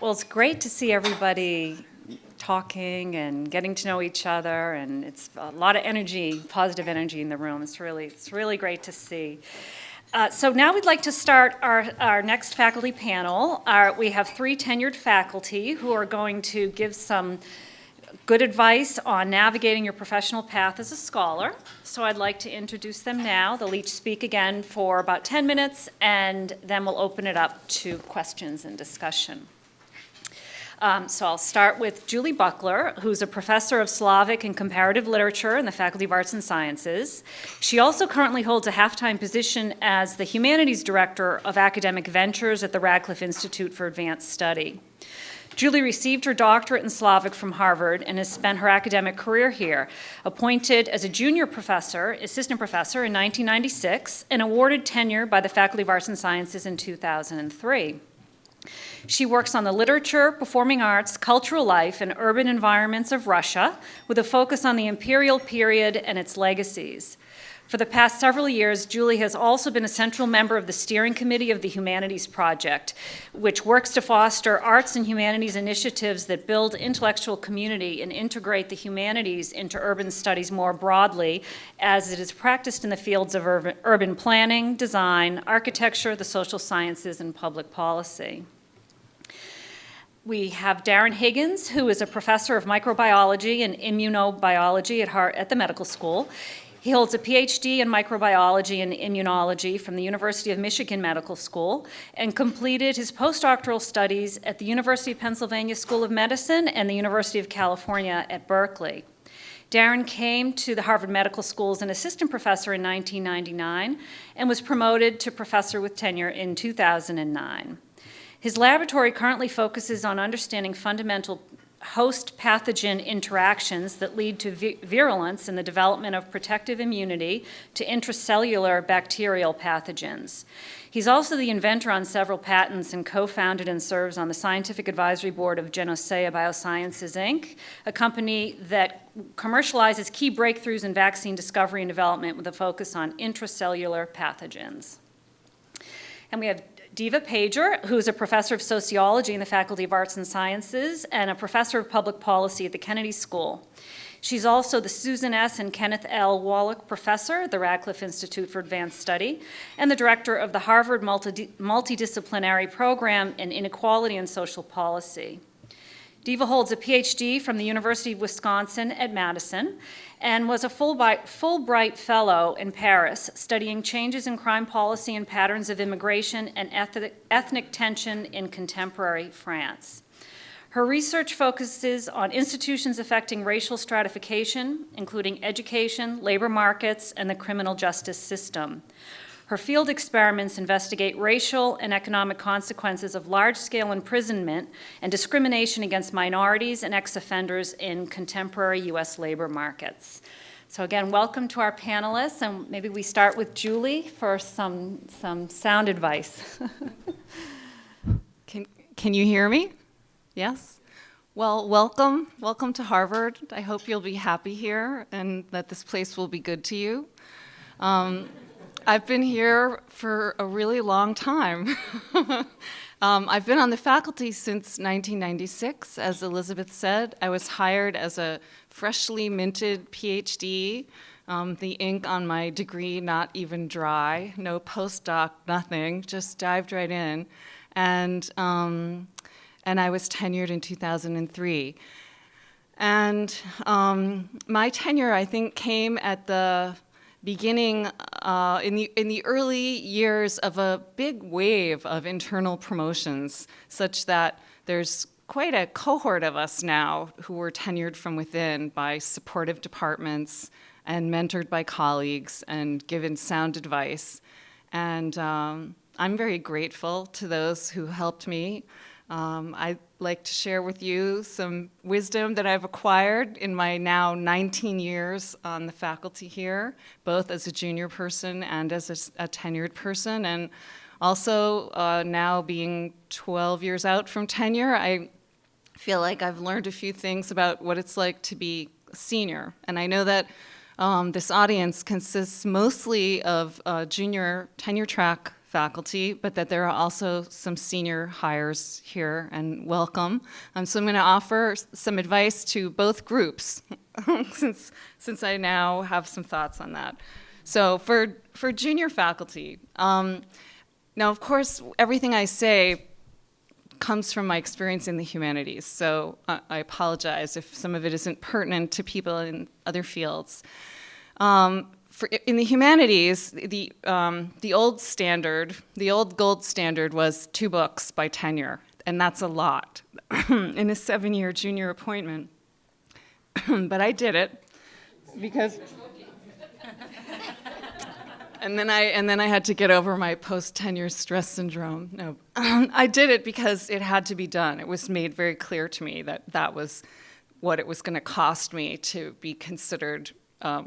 Well, it's great to see everybody talking and getting to know each other, and it's a lot of energy, positive energy in the room. It's really great to see. So now we'd like to start our next faculty panel. We have 3 tenured faculty who are going to give some good advice on navigating your professional path as a scholar. So I'd like to introduce them now. They'll each speak again for about 10 minutes, and then we'll open it up to questions and discussion. So I'll start with Julie Buckler, who's a professor of Slavic and Comparative Literature in the Faculty of Arts and Sciences. She also currently holds a half-time position as the Humanities Director of Academic Ventures at the Radcliffe Institute for Advanced Study. Julie received her doctorate in Slavic from Harvard and has spent her academic career here, appointed as a junior professor, assistant professor in 1996, and awarded tenure by the Faculty of Arts and Sciences in 2003. She works on the literature, performing arts, cultural life, and urban environments of Russia, with a focus on the imperial period and its legacies. For the past several years, Julie has also been a central member of the steering committee of the Humanities Project, which works to foster arts and humanities initiatives that build intellectual community and integrate the humanities into urban studies more broadly, as it is practiced in the fields of urban planning, design, architecture, the social sciences, and public policy. We have Darren Higgins, who is a professor of microbiology and immunobiology at the medical school. He holds a PhD in microbiology and immunology from the University of Michigan Medical School and completed his postdoctoral studies at the University of Pennsylvania School of Medicine and the University of California at Berkeley. Darren came to the Harvard Medical School as an assistant professor in 1999 and was promoted to professor with tenure in 2009. His laboratory currently focuses on understanding fundamental host-pathogen interactions that lead to virulence in the development of protective immunity to intracellular bacterial pathogens. He's also the inventor on several patents and co-founded and serves on the scientific advisory board of Genosea Biosciences, Inc., a company that commercializes key breakthroughs in vaccine discovery and development with a focus on intracellular pathogens. And we have Devah Pager, who is a professor of sociology in the Faculty of Arts and Sciences and a professor of public policy at the Kennedy School. She's also the Susan S. and Kenneth L. Wallach Professor at the Radcliffe Institute for Advanced Study and the director of the Harvard Multidisciplinary Program in Inequality and Social Policy. Devah holds a PhD from the University of Wisconsin at Madison and was a Fulbright Fellow in Paris, studying changes in crime policy and patterns of immigration and ethnic tension in contemporary France. Her research focuses on institutions affecting racial stratification, including education, labor markets, and the criminal justice system. Her field experiments investigate racial and economic consequences of large-scale imprisonment and discrimination against minorities and ex-offenders in contemporary U.S. labor markets. So again, welcome to our panelists, and maybe we start with Julie for some sound advice. Can you hear me? Yes? Well, welcome to Harvard. I hope you'll be happy here and that this place will be good to you. I've been here for a really long time. I've been on the faculty since 1996, as Elizabeth said. I was hired as a freshly minted PhD, the ink on my degree not even dry, no postdoc, nothing, just dived right in. And I was tenured in 2003. And my tenure, I think, came at the beginning in the early years of a big wave of internal promotions, such that there's quite a cohort of us now who were tenured from within by supportive departments and mentored by colleagues and given sound advice. And I'm very grateful to those who helped me. I'd like to share with you some wisdom that I've acquired in my now 19 years on the faculty here, both as a junior person and as a tenured person. And also now being 12 years out from tenure, I feel like I've learned a few things about what it's like to be a senior. And I know that this audience consists mostly of junior tenure track faculty, but that there are also some senior hires here, and welcome. So I'm going to offer some advice to both groups, since I now have some thoughts on that. So for junior faculty, now of course everything I say comes from my experience in the humanities, so I apologize if some of it isn't pertinent to people in other fields. In the humanities, the old standard, the old gold standard was 2 books by tenure, and that's a lot in a 7-year junior appointment. But I did it because, and then I had to get over my post-tenure stress syndrome. No, I did it because it had to be done. It was made very clear to me that that was what it was going to cost me to be considered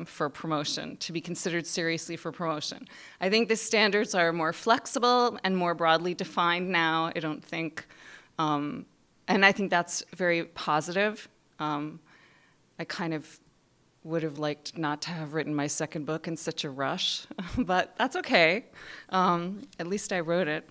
for promotion, to be considered seriously for promotion. I think the standards are more flexible and more broadly defined now. I don't think, and I think that's very positive. I kind of would have liked not to have written my second book in such a rush, but that's okay. At least I wrote it.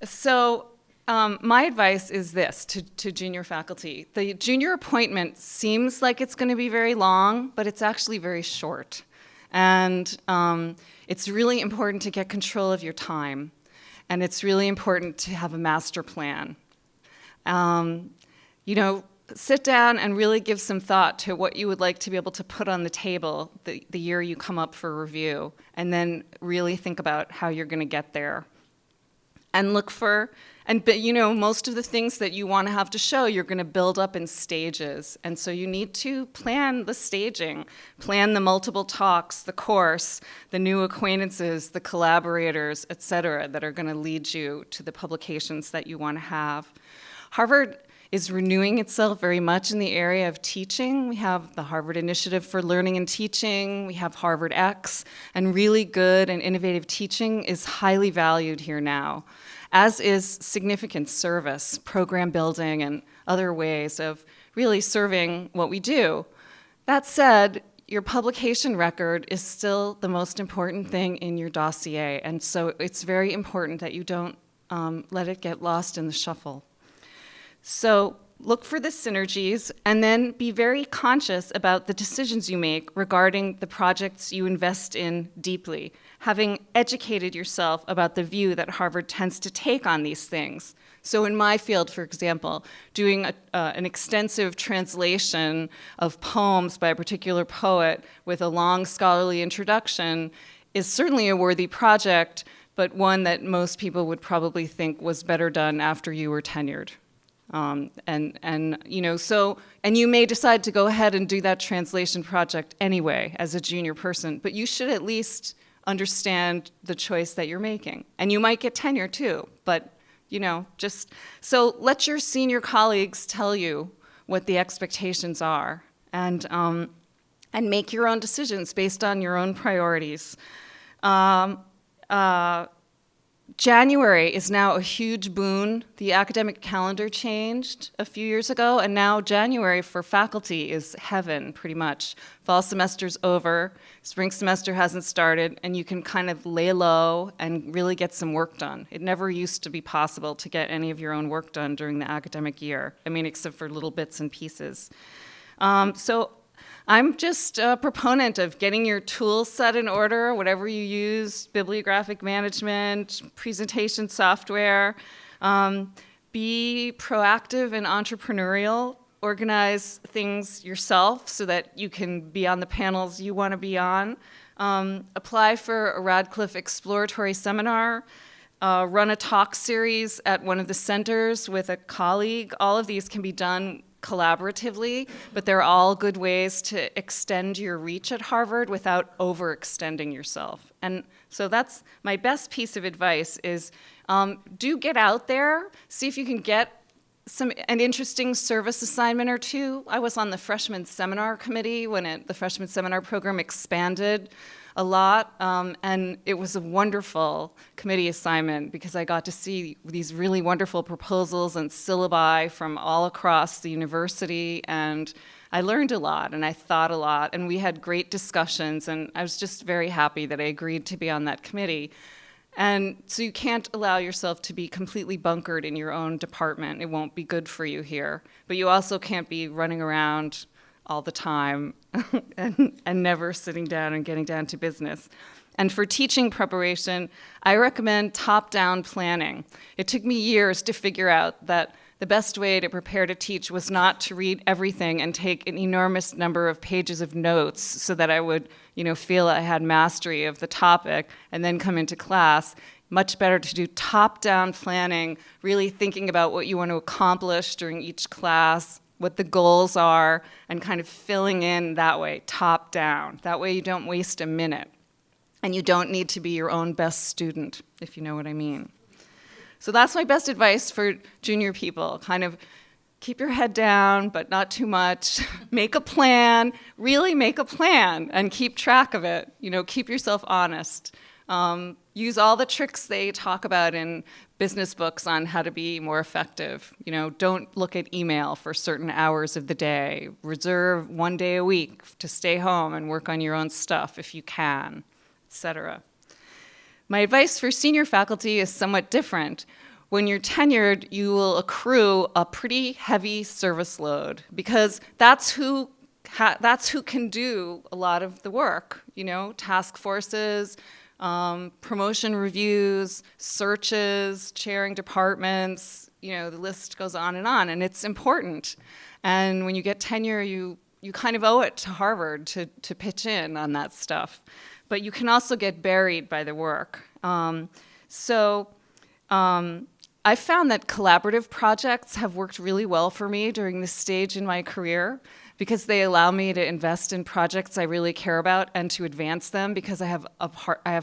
So my advice is this to junior faculty. The junior appointment seems like it's going to be very long, but it's actually very short. And it's really important to get control of your time. And it's really important to have a master plan. Sit down and really give some thought to what you would like to be able to put on the table the year you come up for review, and then really think about how you're going to get there. And look for, but most of the things that you want to have to show, you're going to build up in stages. And so you need to plan the staging, plan the multiple talks, the course, the new acquaintances, the collaborators, et cetera, that are going to lead you to the publications that you want to have. Harvard is renewing itself very much in the area of teaching. We have the Harvard Initiative for Learning and Teaching. We have Harvard X, and really good and innovative teaching is highly valued here now, as is significant service, program building, and other ways of really serving what we do. That said, your publication record is still the most important thing in your dossier, and so it's very important that you don't let it get lost in the shuffle. So look for the synergies, and then be very conscious about the decisions you make regarding the projects you invest in deeply, having educated yourself about the view that Harvard tends to take on these things. So in my field, for example, doing an extensive translation of poems by a particular poet with a long scholarly introduction is certainly a worthy project, but one that most people would probably think was better done after you were tenured. And you may decide to go ahead and do that translation project anyway as a junior person, but you should at least understand the choice that you're making. And you might get tenure too, but just so let your senior colleagues tell you what the expectations are, and make your own decisions based on your own priorities. January is now a huge boon. The academic calendar changed a few years ago, and now January for faculty is heaven, pretty much. Fall semester's over, spring semester hasn't started, and you can kind of lay low and really get some work done. It never used to be possible to get any of your own work done during the academic year, except for little bits and pieces. So I'm just a proponent of getting your tools set in order, whatever you use, bibliographic management, presentation software. Be proactive and entrepreneurial. Organize things yourself so that you can be on the panels you want to be on. Apply for a Radcliffe exploratory seminar. Run a talk series at one of the centers with a colleague. All of these can be done collaboratively, but they're all good ways to extend your reach at Harvard without overextending yourself. And so that's my best piece of advice is do get out there, see if you can get an interesting service assignment or two. I was on the freshman seminar committee when the freshman seminar program expanded a lot, and it was a wonderful committee assignment because I got to see these really wonderful proposals and syllabi from all across the university, and I learned a lot and I thought a lot, and we had great discussions, and I was just very happy that I agreed to be on that committee. And so you can't allow yourself to be completely bunkered in your own department. It won't be good for you here. But you also can't be running around all the time and never sitting down and getting down to business. And for teaching preparation, I recommend top-down planning. It took me years to figure out that the best way to prepare to teach was not to read everything and take an enormous number of pages of notes so that I would, feel I had mastery of the topic and then come into class. Much better to do top-down planning, really thinking about what you want to accomplish during each class, what the goals are, and kind of filling in that way, top-down. That way you don't waste a minute. And you don't need to be your own best student, if you know what I mean. So that's my best advice for junior people. Kind of keep your head down, but not too much. Make a plan, really make a plan, and keep track of it. Keep yourself honest. Use all the tricks they talk about in business books on how to be more effective. Don't look at email for certain hours of the day. Reserve 1 day a week to stay home and work on your own stuff if you can, etc. My advice for senior faculty is somewhat different. When you're tenured, you will accrue a pretty heavy service load because that's who can do a lot of the work. Task forces, promotion reviews, searches, chairing departments. The list goes on, and it's important. And when you get tenure, you kind of owe it to Harvard to pitch in on that stuff. But you can also get buried by the work. I found that collaborative projects have worked really well for me during this stage in my career because they allow me to invest in projects I really care about and to advance them because I have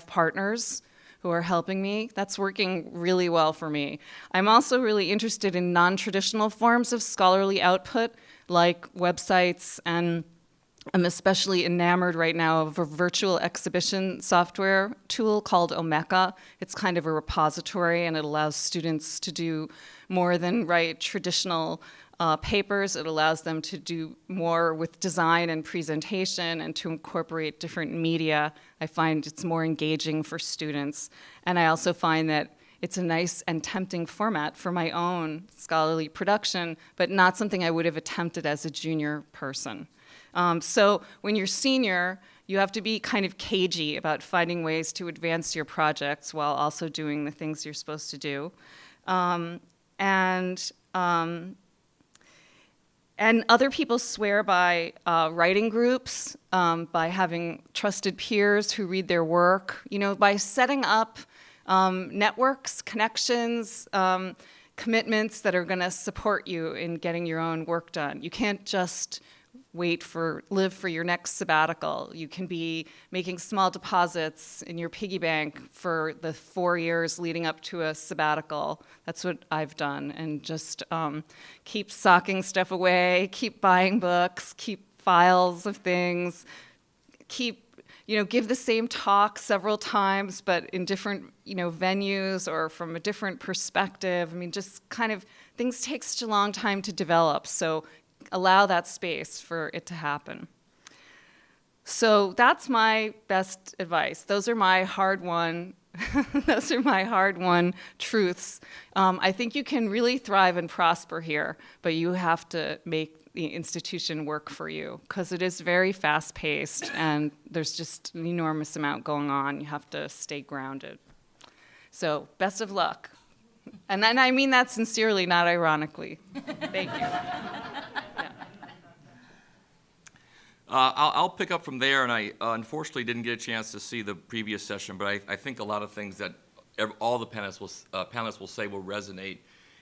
partners who are helping me. That's working really well for me. I'm also really interested in non-traditional forms of scholarly output like websites, and I'm especially enamored right now of a virtual exhibition software tool called Omeka. It's kind of a repository, and it allows students to do more than write traditional papers. It allows them to do more with design and presentation and to incorporate different media. I find it's more engaging for students. And I also find that it's a nice and tempting format for my own scholarly production, but not something I would have attempted as a junior person. So when you're senior, you have to be kind of cagey about finding ways to advance your projects while also doing the things you're supposed to do. And other people swear by writing groups, by having trusted peers who read their work, by setting up networks, connections, commitments that are going to support you in getting your own work done. You can't just live for your next sabbatical. You can be making small deposits in your piggy bank for the 4 years leading up to a sabbatical. That's what I've done, and just keep socking stuff away, keep buying books, keep files of things, give the same talk several times, but in different, venues or from a different perspective. Just kind of, things take such a long time to develop, so allow that space for it to happen. So that's my best advice. Those are my hard-won truths. I think you can really thrive and prosper here, but you have to make the institution work for you because it is very fast-paced and there's just an enormous amount going on. You have to stay grounded. So best of luck. And I mean that sincerely, not ironically. Thank you. I'll pick up from there, and I unfortunately didn't get a chance to see the previous session, but I think a lot of things that all the panelists will say will resonate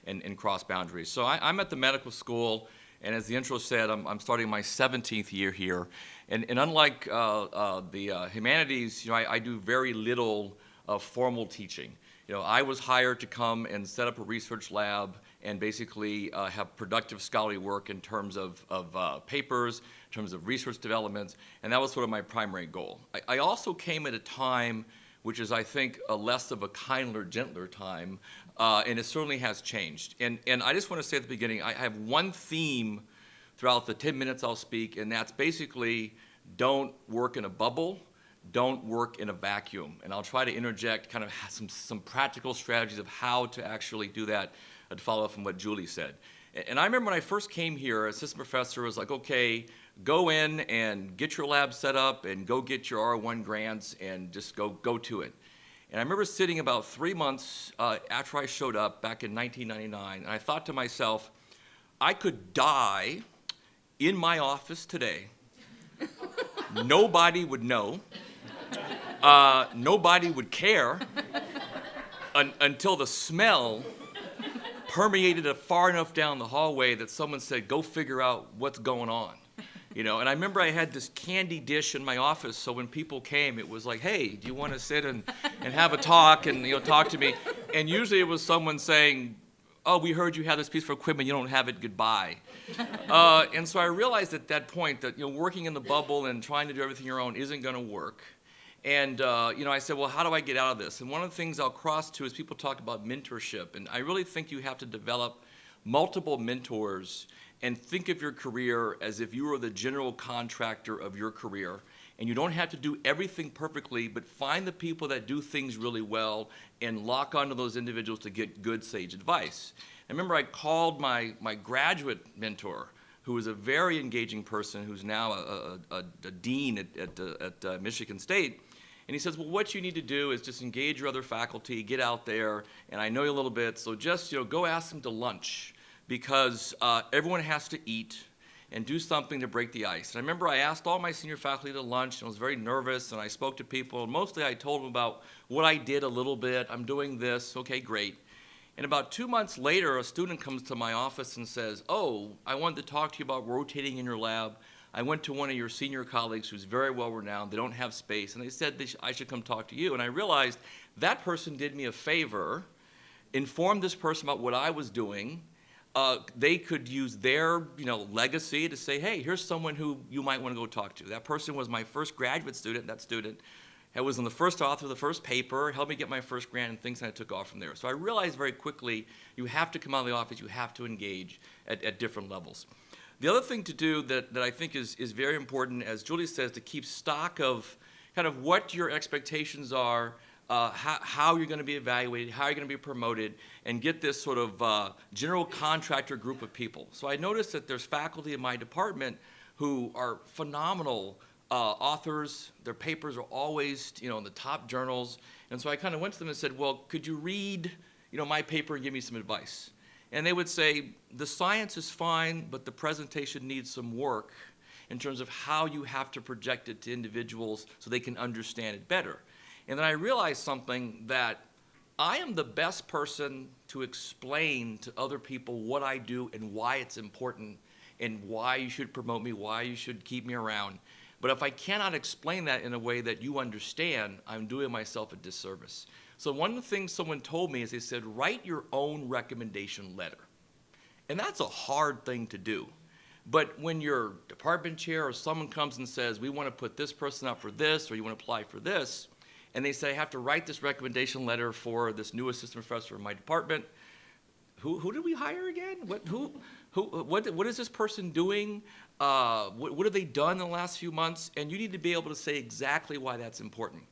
and cross boundaries. So I'm at the medical school, and as the intro said, I'm starting my 17th year here. And unlike the humanities, I do very little formal teaching. I was hired to come and set up a research lab and basically have productive scholarly work in terms of papers, in terms of research developments, and that was sort of my primary goal. I also came at a time which is, I think, a less of a kinder, gentler time, and it certainly has changed. And I just want to say at the beginning, I have one theme throughout the 10 minutes I'll speak, and that's basically don't work in a bubble, don't work in a vacuum. And I'll try to interject kind of some practical strategies of how to actually do that, to follow up from what Julie said. And I remember when I first came here, assistant professor was like, okay, go in and get your lab set up and go get your R1 grants and just go to it. And I remember sitting about 3 months after I showed up back in 1999, and I thought to myself, I could die in my office today. Nobody would know. Nobody would care until the smell permeated it far enough down the hallway that someone said, go figure out what's going on. And I remember I had this candy dish in my office, so when people came, it was like, hey, do you want to sit and have a talk and talk to me? And usually it was someone saying, oh, we heard you have this piece of equipment, you don't have it, goodbye. And so I realized at that point that working in the bubble and trying to do everything your own isn't going to work. And I said, well, how do I get out of this? And one of the things I'll cross to is people talk about mentorship, and I really think you have to develop multiple mentors and think of your career as if you were the general contractor of your career. And you don't have to do everything perfectly, but find the people that do things really well and lock onto those individuals to get good, sage advice. I remember I called my graduate mentor, who was a very engaging person, who's now a dean at Michigan State. And he says, well, what you need to do is just engage your other faculty, get out there, and I know you a little bit, so just go ask them to lunch, because everyone has to eat and do something to break the ice. And I remember I asked all my senior faculty to lunch, and I was very nervous, and I spoke to people, and mostly I told them about what I did a little bit. I'm doing this, okay, great. And about 2 months later, a student comes to my office and says, oh, I wanted to talk to you about rotating in your lab. I went to one of your senior colleagues who's very well renowned. They don't have space, and they said I should come talk to you. And I realized that person did me a favor, informed this person about what I was doing. They could use their legacy to say, hey, here's someone who you might want to go talk to. That person was my first graduate student. That student was on the first author of the first paper, helped me get my first grant and things, and I took off from there. So I realized very quickly you have to come out of the office, you have to engage at different levels. The other thing to do that I think is very important, as Julie says, to keep stock of kind of what your expectations are, how you're going to be evaluated, how you're going to be promoted, and get this sort of general contractor group of people. So I noticed that there's faculty in my department who are phenomenal authors. Their papers are always in the top journals. And so I kind of went to them and said, well, could you read my paper and give me some advice? And they would say, the science is fine, but the presentation needs some work in terms of how you have to project it to individuals so they can understand it better. And then I realized something, that I am the best person to explain to other people what I do and why it's important and why you should promote me, why you should keep me around. But if I cannot explain that in a way that you understand, I'm doing myself a disservice. So one of the things someone told me is they said, write your own recommendation letter. And that's a hard thing to do. But when your department chair or someone comes and says, we want to put this person up for this, or you want to apply for this, and they say, I have to write this recommendation letter for this new assistant professor in my department, who did we hire again? What is this person doing? What have they done in the last few months? And you need to be able to say exactly why that's important.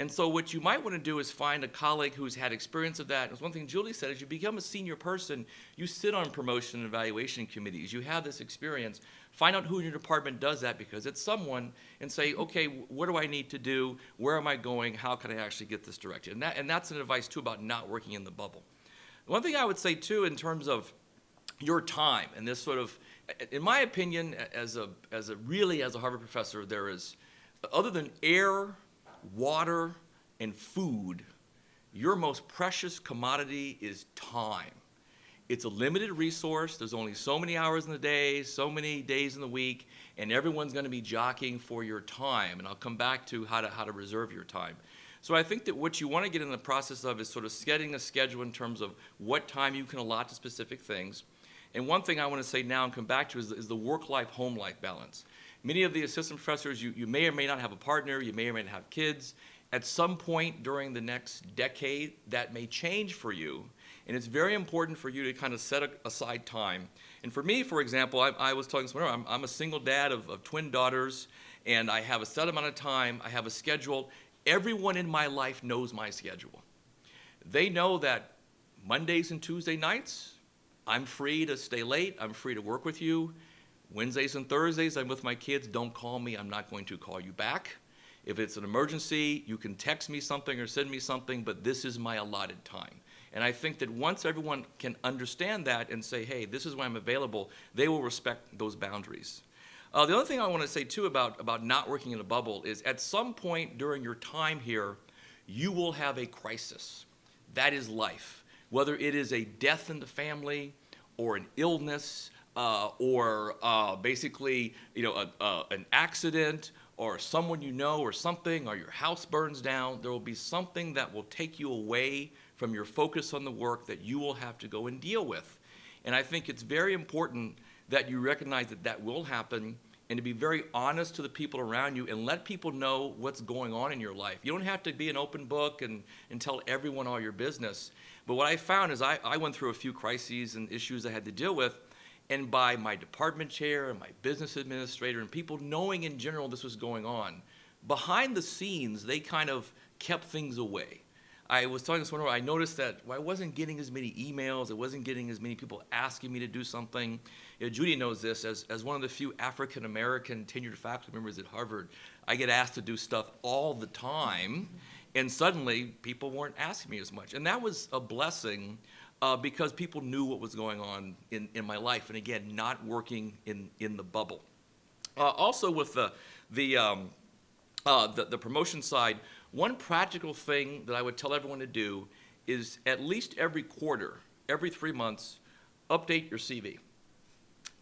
And so what you might want to do is find a colleague who's had experience of that. And one thing Julie said, as you become a senior person, you sit on promotion and evaluation committees. You have this experience. Find out who in your department does that, because it's someone, and say, okay, what do I need to do? Where am I going? How can I actually get this directed? And that's an advice, too, about not working in the bubble. One thing I would say, too, in terms of your time, and this sort of, in my opinion, as a Harvard professor, there is, other than air, water, and food, your most precious commodity is time. It's a limited resource. There's only so many hours in the day, so many days in the week, and everyone's going to be jockeying for your time. And I'll come back to how to reserve your time. So I think that what you want to get in the process of is sort of setting a schedule in terms of what time you can allot to specific things. And one thing I want to say now and come back to is the work-life, home-life balance. Many of the assistant professors, you may or may not have a partner, you may or may not have kids. At some point during the next decade, that may change for you. And it's very important for you to kind of set aside time. And for me, for example, I was telling someone, I'm a single dad of twin daughters, and I have a set amount of time, I have a schedule. Everyone in my life knows my schedule. They know that Mondays and Tuesday nights, I'm free to stay late, I'm free to work with you. Wednesdays and Thursdays, I'm with my kids, don't call me, I'm not going to call you back. If it's an emergency, you can text me something or send me something, but this is my allotted time. And I think that once everyone can understand that and say, hey, this is when I'm available, they will respect those boundaries. The other thing I want to say, too, about not working in a bubble is at some point during your time here, you will have a crisis. That is life. Whether it is a death in the family or an illness or basically an accident or someone you know or something, or your house burns down, there will be something that will take you away from your focus on the work that you will have to go and deal with. And I think it's very important that you recognize that that will happen and to be very honest to the people around you and let people know what's going on in your life. You don't have to be an open book and tell everyone all your business. But what I found is I went through a few crises and issues I had to deal with, and by my department chair and my business administrator and people knowing in general this was going on, behind the scenes, they kind of kept things away. I was telling this one, I noticed that I wasn't getting as many emails, I wasn't getting as many people asking me to do something. Judy knows this, as one of the few African-American tenured faculty members at Harvard, I get asked to do stuff all the time, and suddenly people weren't asking me as much. And that was a blessing because people knew what was going on in my life, and again, not working in the bubble. Also with the promotion side, one practical thing that I would tell everyone to do is at least every quarter, every 3 months, update your CV.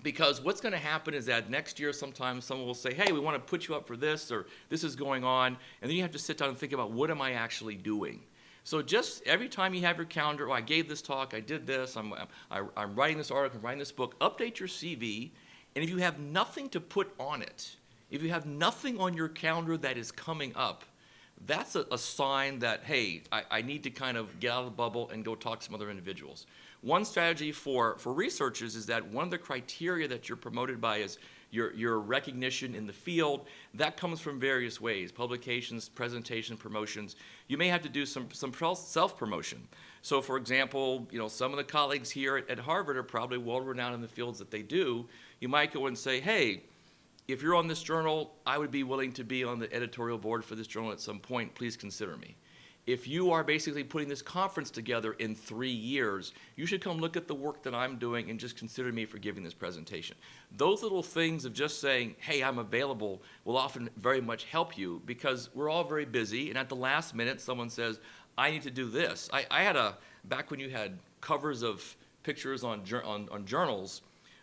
Because what's going to happen is that next year sometimes someone will say, hey, we want to put you up for this, or this is going on, and then you have to sit down and think about what am I actually doing. So just every time you have your calendar, I gave this talk, I did this, I'm writing this article, I'm writing this book, update your CV, and if you have nothing to put on it, if you have nothing on your calendar that is coming up, that's a sign that, hey, I need to kind of get out of the bubble and go talk to some other individuals. One strategy for researchers is that one of the criteria that you're promoted by is your recognition in the field. That comes from various ways: publications, presentation, promotions. You may have to do some self-promotion. So for example, some of the colleagues here at Harvard are probably world-renowned in the fields that they do. You might go and say, hey, if you're on this journal, I would be willing to be on the editorial board for this journal at some point. Please consider me. If you are basically putting this conference together in 3 years, you should come look at the work that I'm doing and just consider me for giving this presentation. Those little things of just saying, hey, I'm available, will often very much help you, because we're all very busy, and at the last minute, someone says, I need to do this. I had back when you had covers of pictures on journals,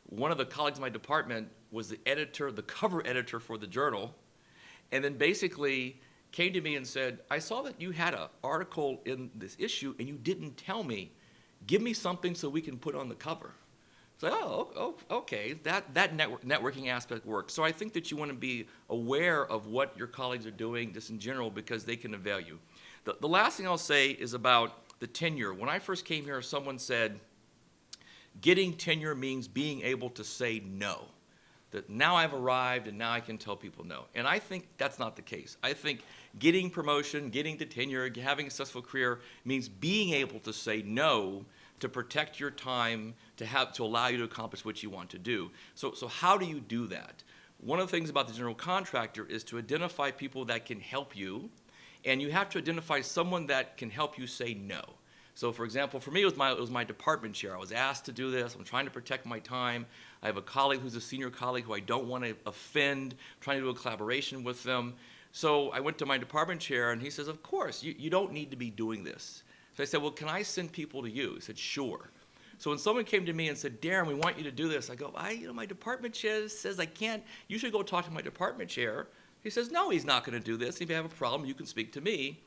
one of the colleagues in my department was the cover editor for the journal, and then basically came to me and said, I saw that you had an article in this issue and you didn't tell me. Give me something so we can put on the cover. So, oh, okay, that networking aspect works. So I think that you want to be aware of what your colleagues are doing just in general, because they can avail you. The last thing I'll say is about the tenure. When I first came here, someone said, getting tenure means being able to say no. That now I've arrived and now I can tell people no. And I think that's not the case. I think getting promotion, getting to tenure, having a successful career means being able to say no to protect your time, to allow you to accomplish what you want to do. So how do you do that? One of the things about the general contractor is to identify people that can help you, and you have to identify someone that can help you say no. So for example, for me, it was my department chair. I was asked to do this. I'm trying to protect my time. I have a colleague who's a senior colleague who I don't want to offend. I'm trying to do a collaboration with them. So I went to my department chair, and he says, of course, you don't need to be doing this. So I said, well, can I send people to you? He said, sure. So when someone came to me and said, Darren, we want you to do this, I go, my department chair says I can't. You should go talk to my department chair. He says, no, he's not going to do this. If you have a problem, you can speak to me.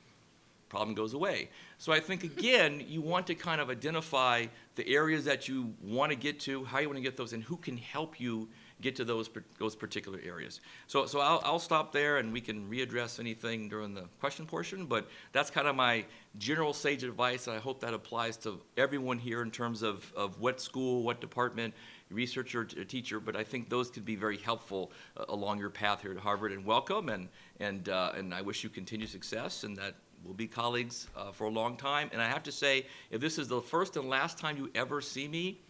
Problem goes away. So I think, again, you want to kind of identify the areas that you want to get to, how you want to get those, and who can help you get to those particular areas. So I'll stop there, and we can readdress anything during the question portion, but that's kind of my general sage advice, and I hope that applies to everyone here in terms of what school, what department, researcher, a teacher, but I think those could be very helpful along your path here at Harvard. And welcome, and I wish you continued success, and that we'll be colleagues for a long time. And I have to say, if this is the first and last time you ever see me,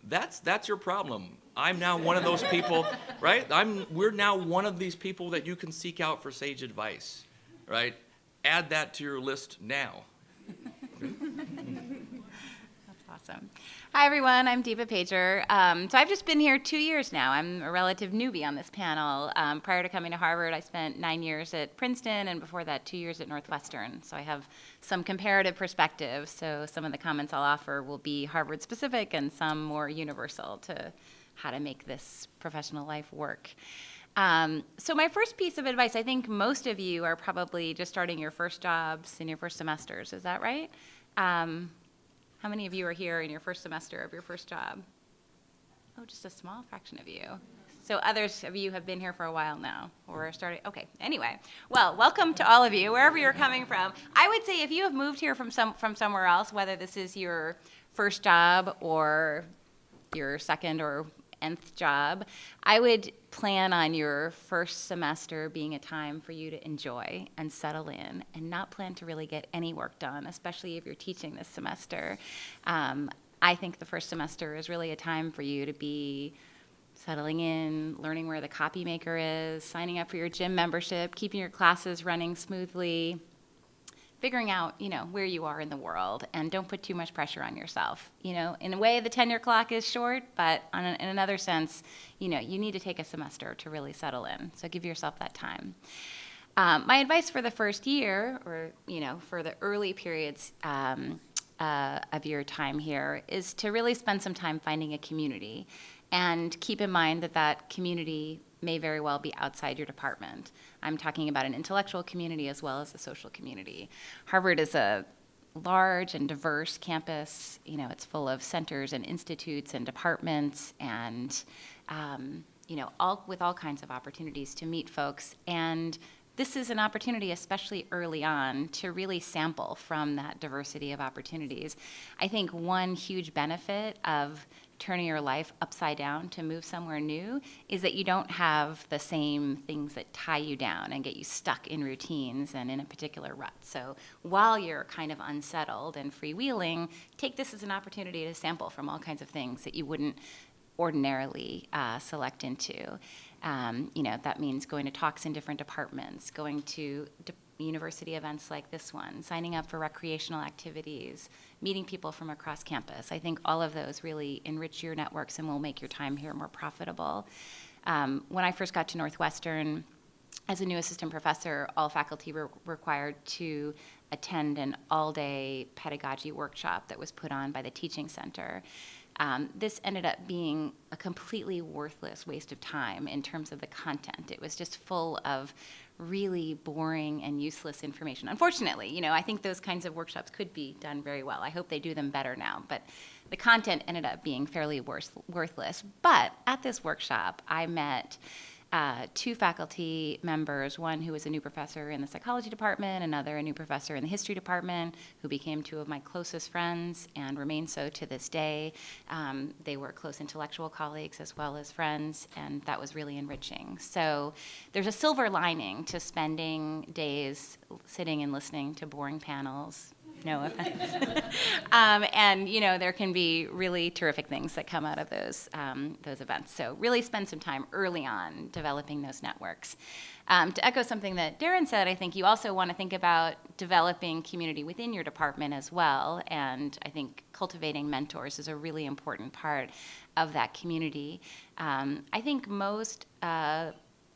that's your problem. I'm now one of those people, right? We're now one of these people that you can seek out for sage advice, right? Add that to your list now. That's awesome. Hi, everyone. I'm Devah Pager. So I've just been here 2 years now. I'm a relative newbie on this panel. Prior to coming to Harvard, I spent 9 years at Princeton, and before that, 2 years at Northwestern. So I have some comparative perspective. So some of the comments I'll offer will be Harvard-specific and some more universal to how to make this professional life work. So my first piece of advice, I think most of you are probably just starting your first jobs in your first semesters. Is that right? How many of you are here in your first semester of your first job? Oh, just a small fraction of you. So others of you have been here for a while now, or started. Okay. Anyway, well, welcome to all of you, wherever you're coming from. I would say if you have moved here from somewhere else, whether this is your first job or your second or nth job, I would plan on your first semester being a time for you to enjoy and settle in and not plan to really get any work done, especially if you're teaching this semester. I think the first semester is really a time for you to be settling in, learning where the copy maker is, signing up for your gym membership, keeping your classes running smoothly, figuring out, where you are in the world, and don't put too much pressure on yourself. In a way, the tenure clock is short, but in another sense, you need to take a semester to really settle in. So give yourself that time. My advice for the first year, or for the early periods of your time here, is to really spend some time finding a community, and keep in mind that that community may very well be outside your department. I'm talking about an intellectual community as well as a social community. Harvard is a large and diverse campus. It's full of centers and institutes and departments and, with all kinds of opportunities to meet folks. And this is an opportunity, especially early on, to really sample from that diversity of opportunities. I think one huge benefit of turning your life upside down to move somewhere new is that you don't have the same things that tie you down and get you stuck in routines and in a particular rut. So while you're kind of unsettled and freewheeling, take this as an opportunity to sample from all kinds of things that you wouldn't ordinarily select into. That means going to talks in different departments, going to university events like this one, signing up for recreational activities, meeting people from across campus. I think all of those really enrich your networks and will make your time here more profitable. When I first got to Northwestern, as a new assistant professor, all faculty were required to attend an all-day pedagogy workshop that was put on by the Teaching Center. This ended up being a completely worthless waste of time in terms of the content. It was just full of really boring and useless information. Unfortunately, I think those kinds of workshops could be done very well. I hope they do them better now, but the content ended up being fairly worthless. But at this workshop, I met two faculty members, one who was a new professor in the psychology department, another a new professor in the history department, who became two of my closest friends and remain so to this day. They were close intellectual colleagues as well as friends, and that was really enriching. So there's a silver lining to spending days sitting and listening to boring panels. No offense. And there can be really terrific things that come out of those events. So really spend some time early on developing those networks. To echo something that Darren said, I think you also want to think about developing community within your department as well. And I think cultivating mentors is a really important part of that community. I think most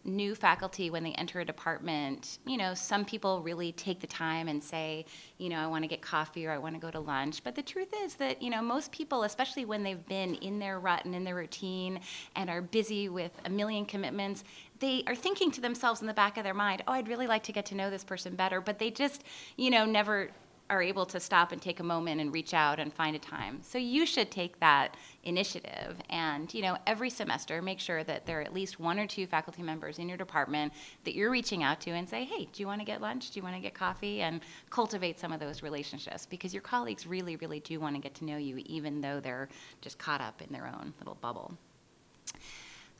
new faculty, when they enter a department, some people really take the time and say, I want to get coffee or I want to go to lunch. But the truth is that, most people, especially when they've been in their rut and in their routine and are busy with a million commitments, they are thinking to themselves in the back of their mind, oh, I'd really like to get to know this person better. But they just, never are able to stop and take a moment and reach out and find a time. So you should take that initiative and, every semester make sure that there are at least one or two faculty members in your department that you're reaching out to and say, hey, do you want to get lunch? Do you want to get coffee? And cultivate some of those relationships, because your colleagues really, really do want to get to know you, even though they're just caught up in their own little bubble.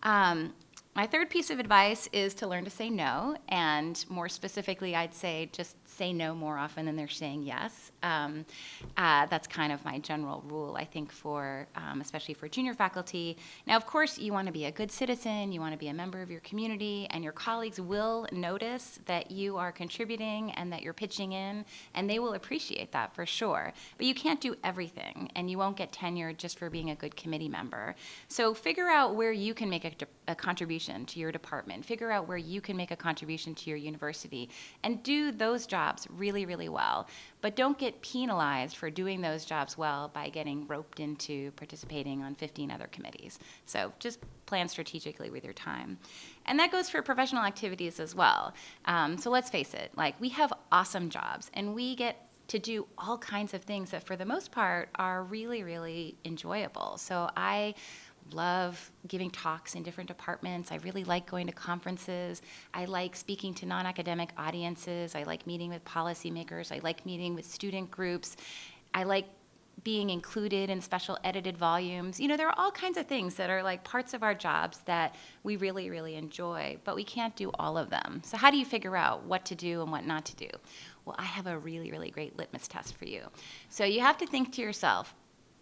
My third piece of advice is to learn to say no, and more specifically, I'd say just say no more often than they're saying yes. That's kind of my general rule, I think, for especially for junior faculty. Now, of course, you want to be a good citizen, you want to be a member of your community, and your colleagues will notice that you are contributing and that you're pitching in, and they will appreciate that for sure. But you can't do everything, and you won't get tenured just for being a good committee member. So figure out where you can make a contribution to your department. Figure out where you can make a contribution to your university, and do those jobs really, really well. But don't get penalized for doing those jobs well by getting roped into participating on 15 other committees. So just plan strategically with your time. And that goes for professional activities as well. So let's face it, like, we have awesome jobs, and we get to do all kinds of things that for the most part are really, really enjoyable. So I love giving talks in different departments. I really like going to conferences. I like speaking to non-academic audiences. I like meeting with policymakers. I like meeting with student groups. I like being included in special edited volumes. You know, there are all kinds of things that are like parts of our jobs that we really, really enjoy, but we can't do all of them. So how do you figure out what to do and what not to do? Well, I have a really, really great litmus test for you. So you have to think to yourself,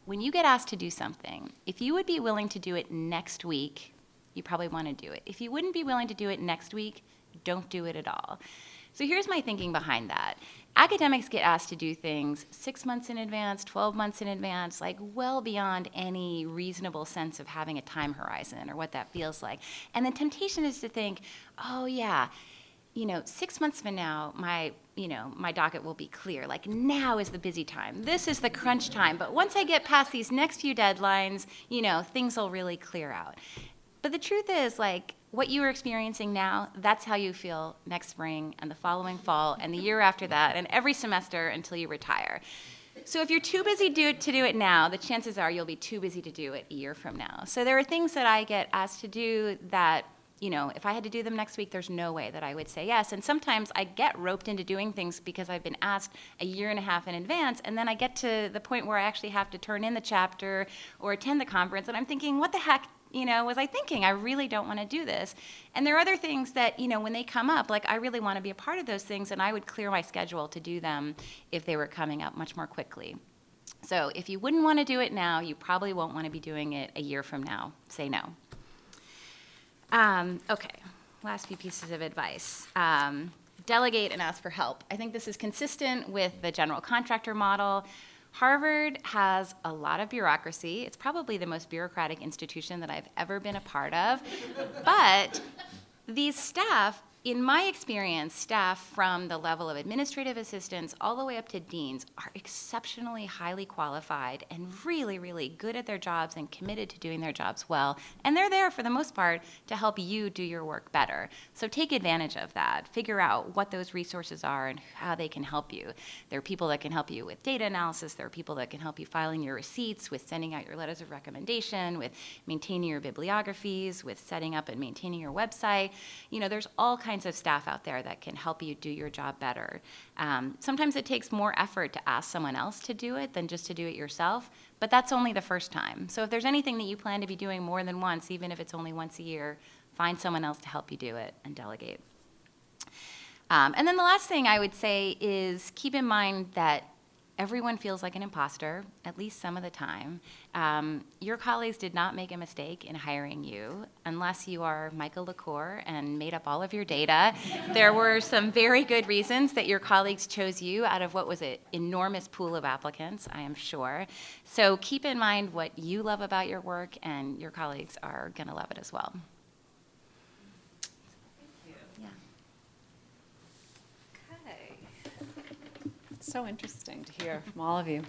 when you get asked to do something, if you would be willing to do it next week, you probably want to do it. If you wouldn't be willing to do it next week, don't do it at all. So here's my thinking behind that. Academics get asked to do things 6 months in advance, 12 months in advance, like well beyond any reasonable sense of having a time horizon or what that feels like. And the temptation is to think, oh yeah, 6 months from now, my docket will be clear. Like, now is the busy time. This is the crunch time. But once I get past these next few deadlines, things will really clear out. But the truth is, like, what you are experiencing now, that's how you feel next spring and the following fall and the year after that and every semester until you retire. So if you're too busy to do it now, the chances are you'll be too busy to do it a year from now. So there are things that I get asked to do that, if I had to do them next week, there's no way that I would say yes. And sometimes I get roped into doing things because I've been asked a year and a half in advance, and then I get to the point where I actually have to turn in the chapter or attend the conference, and I'm thinking, what the heck, was I thinking? I really don't want to do this. And there are other things that, when they come up, like, I really want to be a part of those things, and I would clear my schedule to do them if they were coming up much more quickly. So if you wouldn't want to do it now, you probably won't want to be doing it a year from now. Say no. Okay, last few pieces of advice. Delegate and ask for help. I think this is consistent with the general contractor model. Harvard has a lot of bureaucracy. It's probably the most bureaucratic institution that I've ever been a part of. But these staff, in my experience, staff from the level of administrative assistants all the way up to deans are exceptionally highly qualified and really, really good at their jobs and committed to doing their jobs well. And they're there, for the most part, to help you do your work better. So take advantage of that. Figure out what those resources are and how they can help you. There are people that can help you with data analysis. There are people that can help you filing your receipts, with sending out your letters of recommendation, with maintaining your bibliographies, with setting up and maintaining your website. There's all kinds of staff out there that can help you do your job better. Sometimes it takes more effort to ask someone else to do it than just to do it yourself, but that's only the first time. So if there's anything that you plan to be doing more than once, even if it's only once a year, find someone else to help you do it and delegate. And then the last thing I would say is keep in mind that everyone feels like an imposter, at least some of the time. Your colleagues did not make a mistake in hiring you, unless you are Michael LaCour and made up all of your data. There were some very good reasons that your colleagues chose you out of what was an enormous pool of applicants, I am sure. So keep in mind what you love about your work, and your colleagues are going to love it as well. So interesting to hear from all of you.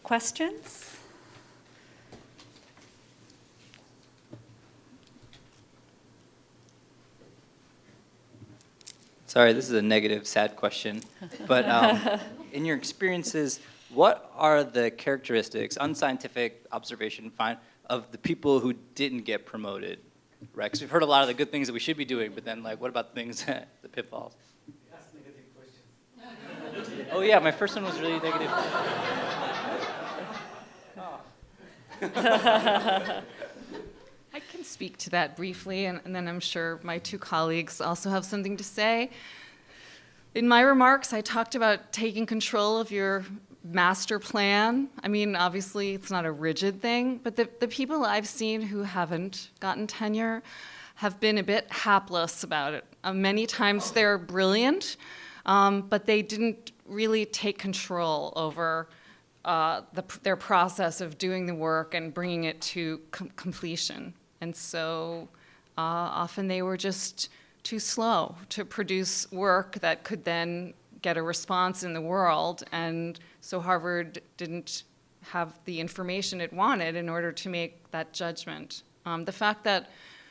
Questions? Sorry, this is a negative, sad question. But in your experiences, what are the characteristics, unscientific observation, of the people who didn't get promoted? Right? Because we've heard a lot of the good things that we should be doing, but then, like, what about things, the pitfalls? Oh yeah, my first one was really negative. I can speak to that briefly, and then I'm sure my two colleagues also have something to say. In my remarks, I talked about taking control of your master plan. I mean, obviously, it's not a rigid thing, but the people I've seen who haven't gotten tenure have been a bit hapless about it. Many times they're brilliant, but they didn't really take control over their process of doing the work and bringing it to completion. And so often they were just too slow to produce work that could then get a response in the world. And so Harvard didn't have the information it wanted in order to make that judgment. The fact that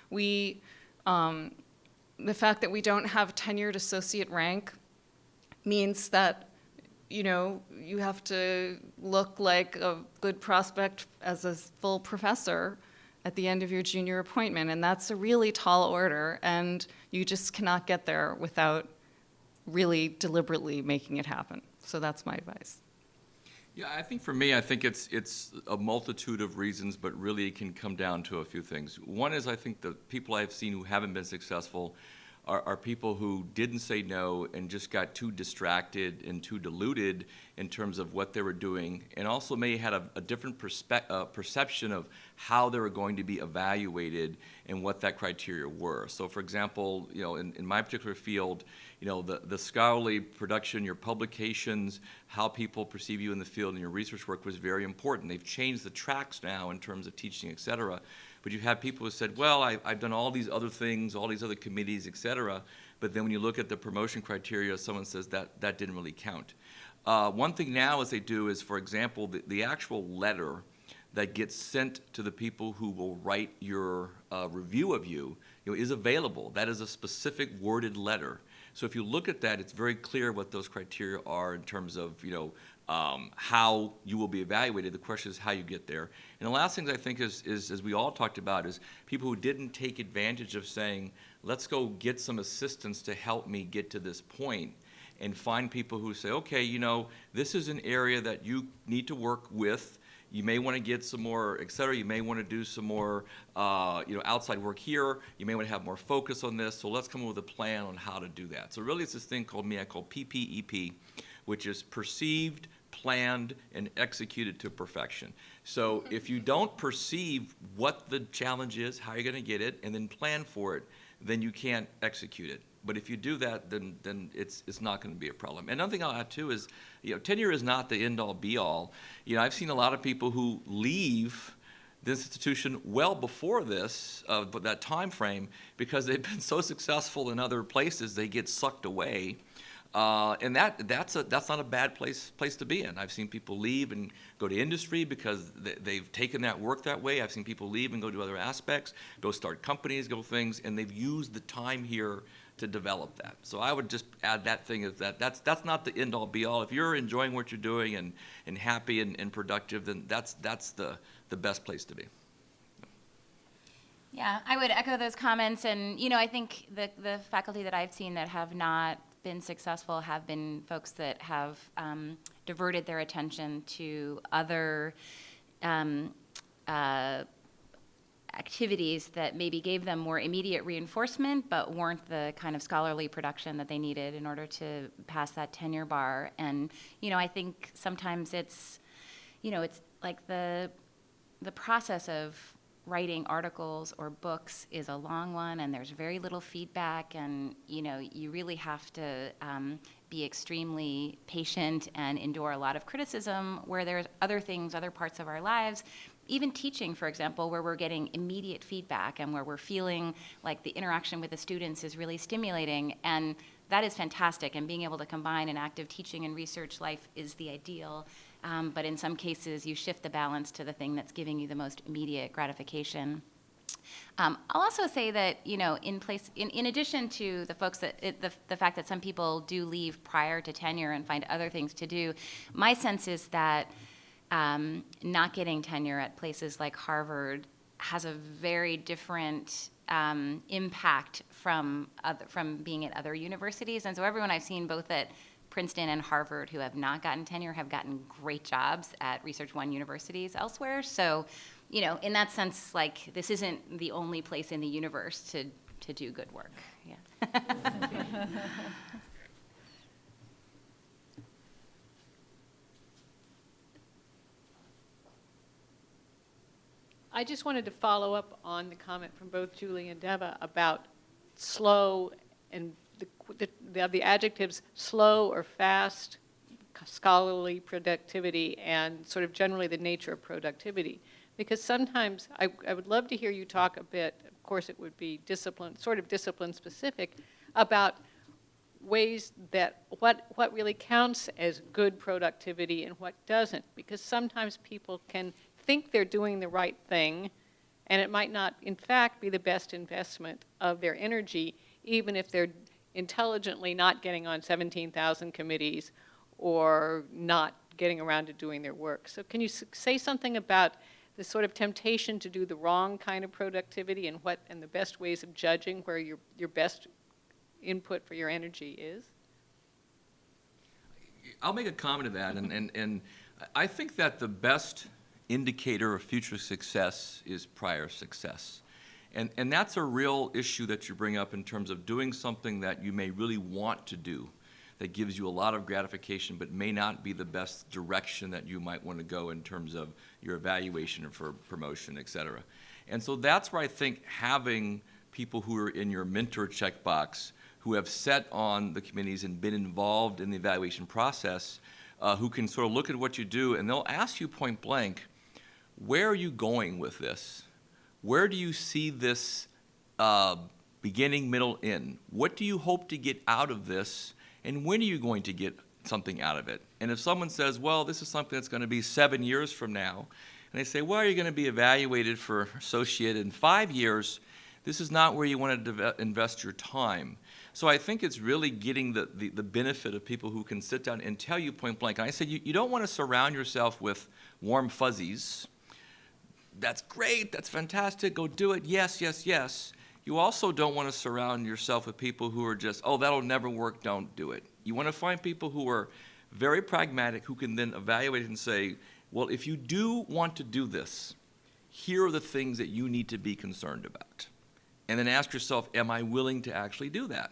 we don't have tenured associate rank means that you have to look like a good prospect as a full professor at the end of your junior appointment, and that's a really tall order, and you just cannot get there without really deliberately making it happen. So that's my advice. Yeah, I think for me, I think it's a multitude of reasons, but really it can come down to a few things. One is I think the people I've seen who haven't been successful are people who didn't say no and just got too distracted and too diluted in terms of what they were doing, and also may had a different perception of how they were going to be evaluated and what that criteria were. So for example, in my particular field, the scholarly production, your publications, how people perceive you in the field and your research work was very important. They've changed the tracks now in terms of teaching, et cetera. But you have people who said, well, I've done all these other things, all these other committees, et cetera. But then when you look at the promotion criteria, someone says that didn't really count. One thing now as they do is, for example, the actual letter that gets sent to the people who will write your review of you, is available. That is a specific worded letter. So if you look at that, it's very clear what those criteria are in terms of, how you will be evaluated. The question is how you get there. And the last thing I think is, as we all talked about, is people who didn't take advantage of saying, let's go get some assistance to help me get to this point, and find people who say, okay, this is an area that you need to work with. You may want to get some more, et cetera. You may want to do some more, outside work here. You may want to have more focus on this. So let's come up with a plan on how to do that. So really, it's this thing called PPEP, which is perceived, planned, and executed to perfection. So if you don't perceive what the challenge is, how you're going to get it, and then plan for it, then you can't execute it. But if you do that, then it's not going to be a problem. And another thing I'll add too is, tenure is not the end-all be-all. I've seen a lot of people who leave this institution well before this, that time frame, because they've been so successful in other places, they get sucked away. And that's not a bad place to be in. I've seen people leave and go to industry because they've taken that work that way. I've seen people leave and go to other aspects, go start companies, go things, and they've used the time here to develop that. So I would just add that thing is that's not the end all be all. If you're enjoying what you're doing and happy and productive, then that's the best place to be. Yeah, I would echo those comments, and I think the faculty that I've seen that have not been successful have been folks that have diverted their attention to other activities that maybe gave them more immediate reinforcement, but weren't the kind of scholarly production that they needed in order to pass that tenure bar. And I think sometimes it's like the process of writing articles or books is a long one, and there's very little feedback, and you really have to be extremely patient and endure a lot of criticism, where there's other parts of our lives, even teaching, for example, where we're getting immediate feedback and where we're feeling like the interaction with the students is really stimulating, and that is fantastic, and being able to combine an active teaching and research life is the ideal. But in some cases, you shift the balance to the thing that's giving you the most immediate gratification. I'll also say that, in addition to the folks the fact that some people do leave prior to tenure and find other things to do, my sense is that not getting tenure at places like Harvard has a very different impact from being at other universities. And so everyone I've seen, both at Princeton and Harvard, who have not gotten tenure have gotten great jobs at Research One universities elsewhere. So, in that sense, like, this isn't the only place in the universe to do good work. Yeah. I just wanted to follow up on the comment from both Julie and Devah about slow and the adjectives slow or fast, scholarly productivity, and sort of generally the nature of productivity. Because sometimes I would love to hear you talk a bit, of course it would be discipline, sort of discipline specific, about ways that what really counts as good productivity and what doesn't. Because sometimes people can think they're doing the right thing, and it might not, in fact, be the best investment of their energy, even if they're intelligently not getting on 17,000 committees or not getting around to doing their work. So can you say something about the sort of temptation to do the wrong kind of productivity and the best ways of judging where your best input for your energy is? I'll make a comment to that, and I think that the best indicator of future success is prior success. And that's a real issue that you bring up in terms of doing something that you may really want to do, that gives you a lot of gratification, but may not be the best direction that you might want to go in terms of your evaluation for promotion, et cetera. And so that's where I think having people who are in your mentor checkbox, who have sat on the committees and been involved in the evaluation process, who can sort of look at what you do, and they'll ask you point blank, where are you going with this? Where do you see this beginning, middle, end? What do you hope to get out of this, and when are you going to get something out of it? And if someone says, well, this is something that's going to be 7 years from now, and they say, well, are you going to be evaluated for associate in 5 years? This is not where you want to invest your time. So I think it's really getting the benefit of people who can sit down and tell you point blank. And I said, you don't want to surround yourself with warm fuzzies. That's great, that's fantastic, go do it, yes, yes, yes. You also don't want to surround yourself with people who are just, oh, that'll never work, don't do it. You want to find people who are very pragmatic, who can then evaluate and say, well, if you do want to do this, here are the things that you need to be concerned about. And then ask yourself, am I willing to actually do that?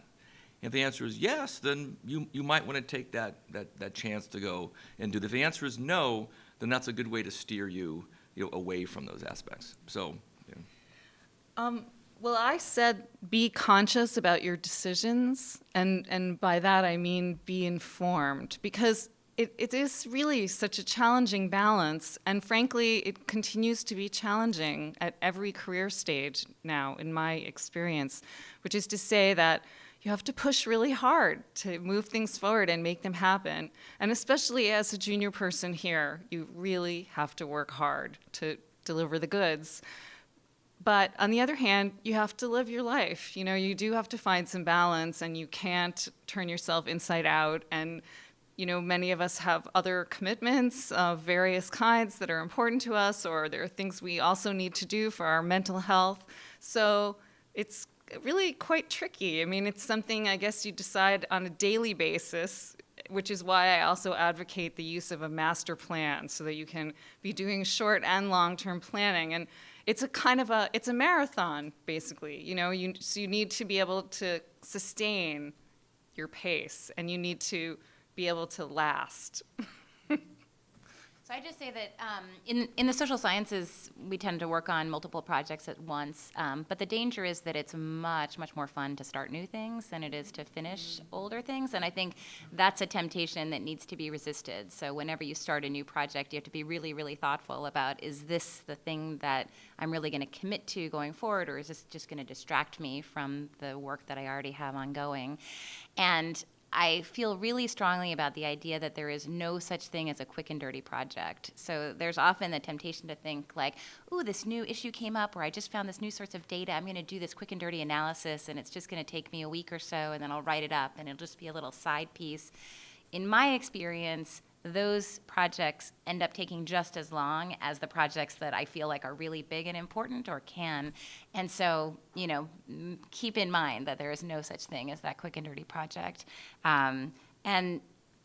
If the answer is yes, then you might want to take that chance to go and do that. If the answer is no, then that's a good way to steer you away from those aspects. So, yeah. Well, I said be conscious about your decisions, and by that I mean be informed, because it is really such a challenging balance, and frankly, it continues to be challenging at every career stage now, in my experience, which is to say that you have to push really hard to move things forward and make them happen. And especially as a junior person here, you really have to work hard to deliver the goods. But on the other hand, you have to live your life. You do have to find some balance, and you can't turn yourself inside out. And many of us have other commitments of various kinds that are important to us, or there are things we also need to do for our mental health. So it's really quite tricky. I mean, it's something I guess you decide on a daily basis, which is why I also advocate the use of a master plan so that you can be doing short and long-term planning. And it's it's a marathon, basically. So you need to be able to sustain your pace, and you need to be able to last. So I just say that in the social sciences, we tend to work on multiple projects at once, but the danger is that it's much, much more fun to start new things than it is to finish older things, and I think that's a temptation that needs to be resisted. So whenever you start a new project, you have to be really, really thoughtful about, is this the thing that I'm really going to commit to going forward, or is this just going to distract me from the work that I already have ongoing? And I feel really strongly about the idea that there is no such thing as a quick and dirty project. So there's often the temptation to think like, ooh, this new issue came up, or I just found this new source of data. I'm going to do this quick and dirty analysis, and it's just going to take me a week or so, and then I'll write it up, and it'll just be a little side piece. In my experience, those projects end up taking just as long as the projects that I feel like are really big and important, or can. And so, keep in mind that there is no such thing as that quick and dirty project. And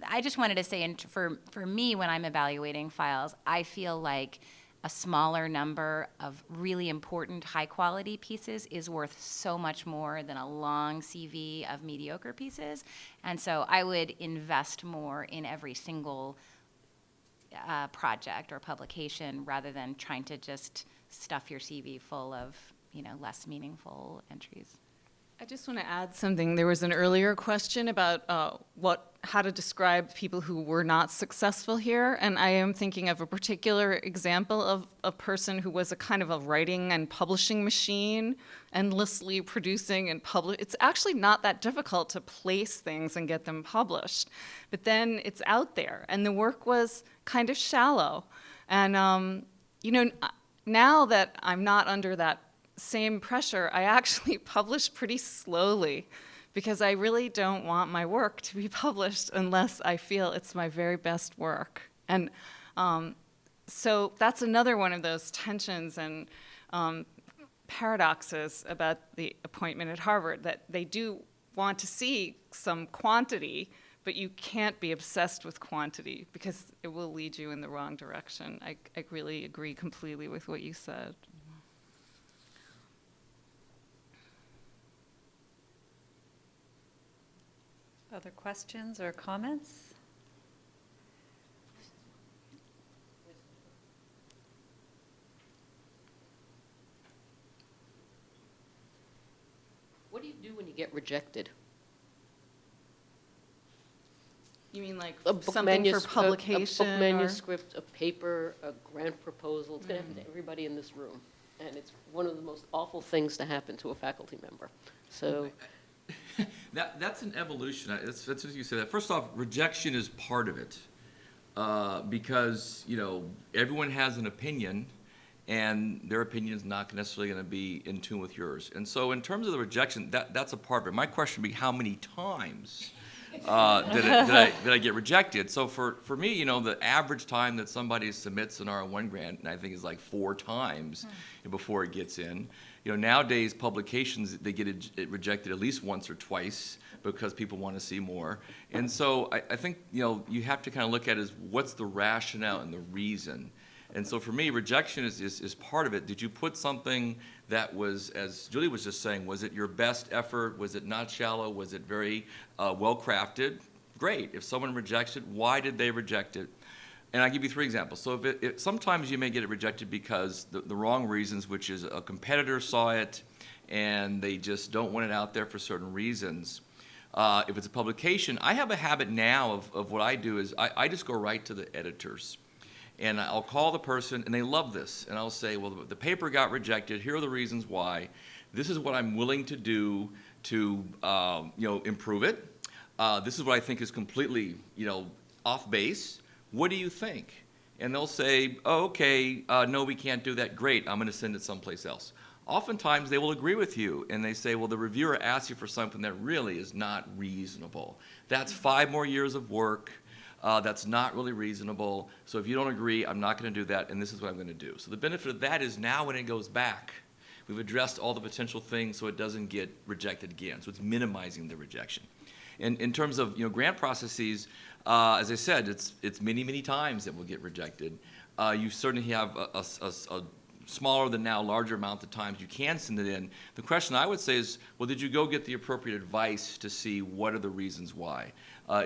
I just wanted to say, for me, when I'm evaluating files, I feel like a smaller number of really important, high-quality pieces is worth so much more than a long CV of mediocre pieces. And so I would invest more in every single project or publication rather than trying to just stuff your CV full of, less meaningful entries. I just want to add something. There was an earlier question about how to describe people who were not successful here, and I am thinking of a particular example of a person who was a kind of a writing and publishing machine, endlessly producing and publish. It's actually not that difficult to place things and get them published, but then it's out there, and the work was kind of shallow. And now that I'm not under that same pressure, I actually publish pretty slowly because I really don't want my work to be published unless I feel it's my very best work. And so that's another one of those tensions and paradoxes about the appointment at Harvard, that they do want to see some quantity, but you can't be obsessed with quantity because it will lead you in the wrong direction. I really agree completely with what you said. Other questions or comments? What do you do when you get rejected? You mean like A book something for manuscript, publication? a book or- manuscript, a paper, a grant proposal. It's going to happen to everybody in this room. And it's one of the most awful things to happen to a faculty member. So That's an evolution. That's what you said. First off, rejection is part of it because everyone has an opinion, and their opinion is not necessarily going to be in tune with yours. And so, in terms of the rejection, that's a part of it. My question would be, how many times did I get rejected? So for me, the average time that somebody submits an R1 grant, and I think is like 4 times before it gets in. Nowadays, publications, they get it rejected at least once or twice because people want to see more. And so I think, you have to kind of look at is what's the rationale and the reason. And so for me, rejection is part of it. Did you put something that was, as Julie was just saying, was it your best effort? Was it not shallow? Was it very well-crafted? Great. If someone rejects it, why did they reject it? And I'll give you 3 examples. So if sometimes you may get it rejected because the wrong reasons, which is a competitor saw it and they just don't want it out there for certain reasons. If it's a publication, I have a habit now of what I do is I just go right to the editors. And I'll call the person, and they love this. And I'll say, well, the paper got rejected. Here are the reasons why. This is what I'm willing to do to improve it. This is what I think is completely off base. What do you think? And they'll say, oh, okay, no, we can't do that. Great, I'm going to send it someplace else. Oftentimes, they will agree with you, and they say, well, the reviewer asked you for something that really is not reasonable. That's 5 more years of work. That's not really reasonable. So if you don't agree, I'm not going to do that, and this is what I'm going to do. So the benefit of that is now when it goes back, we've addressed all the potential things so it doesn't get rejected again. So it's minimizing the rejection. And in terms of grant processes, as I said, it's many, many times that will get rejected. You certainly have a smaller than now larger amount of times you can send it in. The question I would say is, well, did you go get the appropriate advice to see what are the reasons why?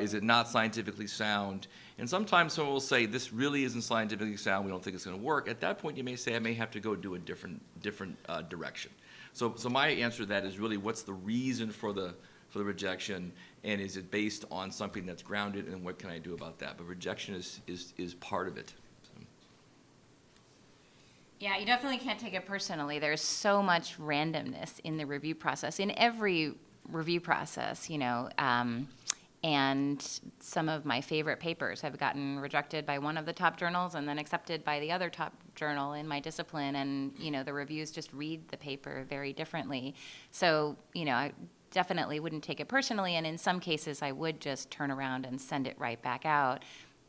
Is it not scientifically sound? And sometimes someone will say, this really isn't scientifically sound, we don't think it's going to work. At that point, you may say, I may have to go do a different direction. So my answer to that is really, what's the reason for the rejection, and is it based on something that's grounded, and what can I do about that? But rejection is part of it. So. Yeah, you definitely can't take it personally. There's so much randomness in the review process, in every review process, and some of my favorite papers have gotten rejected by one of the top journals and then accepted by the other top journal in my discipline, and, the reviews just read the paper very differently. So, I definitely wouldn't take it personally, and in some cases I would just turn around and send it right back out.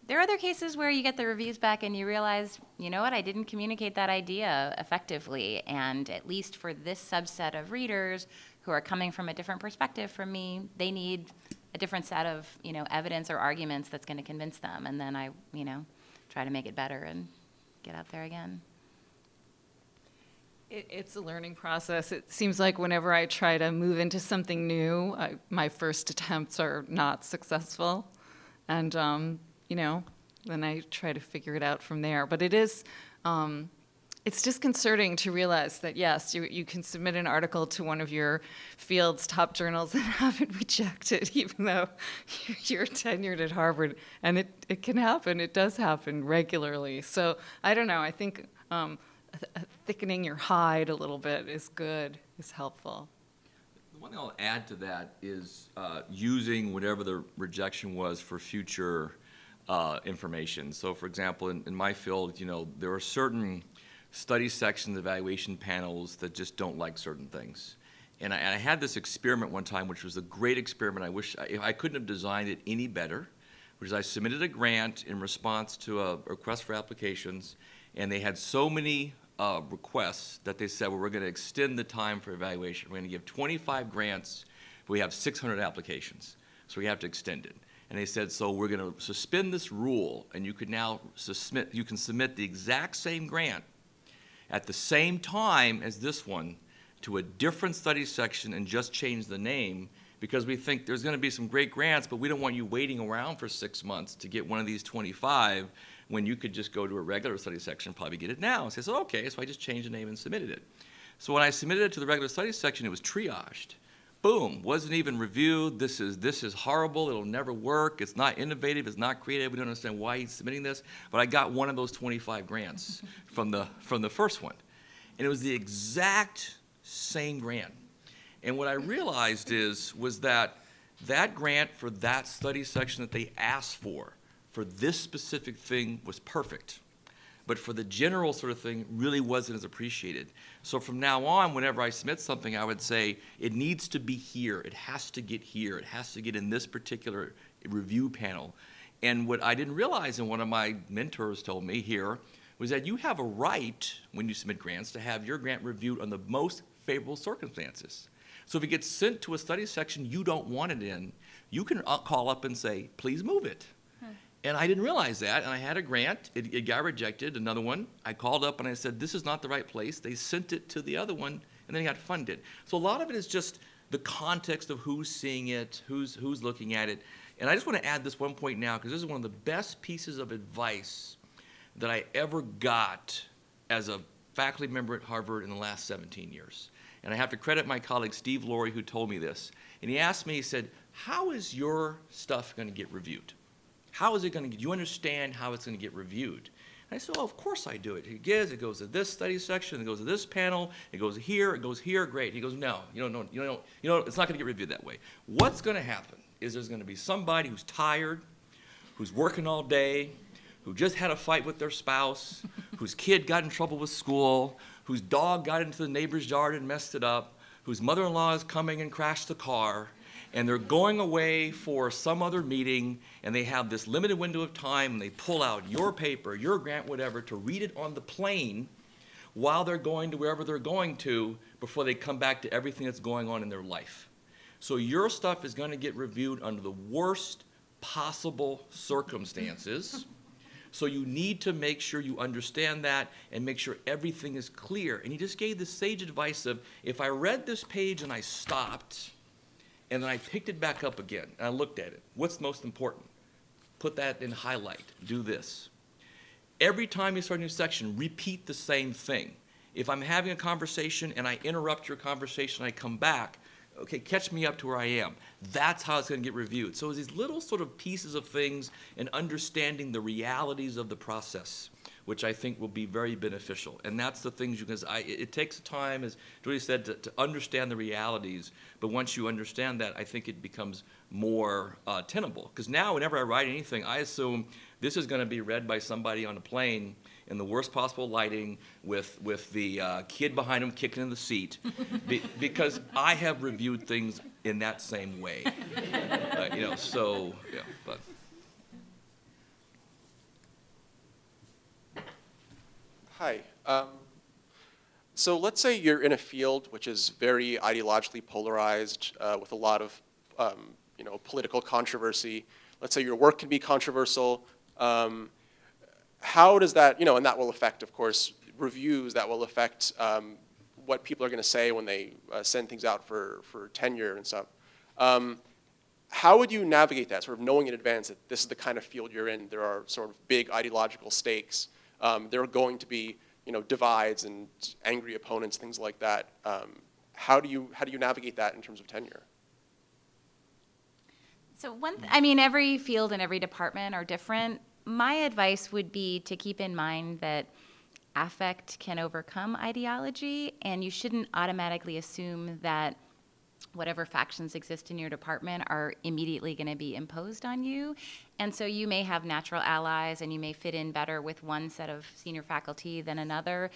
There are other cases where you get the reviews back and you realize, I didn't communicate that idea effectively, and at least for this subset of readers who are coming from a different perspective from me, they need a different set of, evidence or arguments that's going to convince them, and then I, try to make it better and get out there again. It's a learning process. It seems like whenever I try to move into something new, my first attempts are not successful. And, then I try to figure it out from there. But it is, it's disconcerting to realize that, yes, you can submit an article to one of your field's top journals and have it rejected, even though you're tenured at Harvard. And it can happen. It does happen regularly. So I don't know. I think thickening your hide a little bit is good, is helpful. The one thing I'll add to that is using whatever the rejection was for future information. So, for example, in my field, there are certain study sections, evaluation panels that just don't like certain things. And I had this experiment one time, which was a great experiment. I wish I couldn't have designed it any better, which is I submitted a grant in response to a request for applications, and they had so many requests that they said, well, we're going to extend the time for evaluation. We're going to give 25 grants, but we have 600 applications, so we have to extend it. And they said, so we're going to suspend this rule, and you can now submit the exact same grant at the same time as this one to a different study section and just change the name, because we think there's going to be some great grants, but we don't want you waiting around for 6 months to get one of these 25 when you could just go to a regular study section and probably get it now. And say, so okay, so I just changed the name and submitted it. So when I submitted it to the regular study section, it was triaged. Boom, wasn't even reviewed. This is horrible. It'll never work. It's not innovative. It's not creative. We don't understand why he's submitting this. But I got one of those 25 grants from the first one. And it was the exact same grant. And what I realized was that grant for that study section that they asked for this specific thing was perfect. But for the general sort of thing, really wasn't as appreciated. So from now on, whenever I submit something, I would say, it needs to be here. It has to get here. It has to get in this particular review panel. And what I didn't realize, and one of my mentors told me here, was that you have a right, when you submit grants, to have your grant reviewed on the most favorable circumstances. So if it gets sent to a study section you don't want it in, you can call up and say, please move it. And I didn't realize that, and I had a grant. It got rejected, another one. I called up and I said, this is not the right place. They sent it to the other one, and then it got funded. So a lot of it is just the context of who's seeing it, who's looking at it. And I just want to add this one point now, because this is one of the best pieces of advice that I ever got as a faculty member at Harvard in the last 17 years. And I have to credit my colleague Steve Laurie, who told me this. And he asked me, he said, how is your stuff going to get reviewed? How is it going to, do you understand how it's going to get reviewed? And I said, oh, of course I do it. It goes to this study section, it goes to this panel, it goes here, great. He goes, no, it's not going to get reviewed that way. What's going to happen is there's going to be somebody who's tired, who's working all day, who just had a fight with their spouse, whose kid got in trouble with school, whose dog got into the neighbor's yard and messed it up, whose mother-in-law is coming and crashed the car, and they're going away for some other meeting, and they have this limited window of time, and they pull out your paper, your grant, whatever, to read it on the plane while they're going to wherever they're going to before they come back to everything that's going on in their life. So your stuff is going to get reviewed under the worst possible circumstances. So you need to make sure you understand that and make sure everything is clear. And he just gave this sage advice of, if I read this page and I stopped, and then I picked it back up again, and I looked at it. What's most important? Put that in highlight. Do this. Every time you start a new section, repeat the same thing. If I'm having a conversation and I interrupt your conversation, I come back, okay, catch me up to where I am. That's how it's going to get reviewed. So it's these little sort of pieces of things and understanding the realities of the process, which I think will be very beneficial. And that's the things, because it takes time, as Julie said, to understand the realities. But once you understand that, I think it becomes more tenable. Because now, whenever I write anything, I assume this is going to be read by somebody on a plane in the worst possible lighting with the kid behind him kicking in the seat, because I have reviewed things in that same way. But. Hi. So let's say you're in a field which is very ideologically polarized with a lot of political controversy. Let's say your work can be controversial. How does that, and that will affect, of course, reviews, that will affect what people are going to say when they send things out for tenure and stuff. How would you navigate that, sort of knowing in advance that this is the kind of field you're in? There are sort of big ideological stakes. There are going to be, divides and angry opponents, things like that. How do you navigate that in terms of tenure? So every field and every department are different. My advice would be to keep in mind that affect can overcome ideology, and you shouldn't automatically assume that whatever factions exist in your department are immediately going to be imposed on you. And so you may have natural allies, and you may fit in better with one set of senior faculty than another.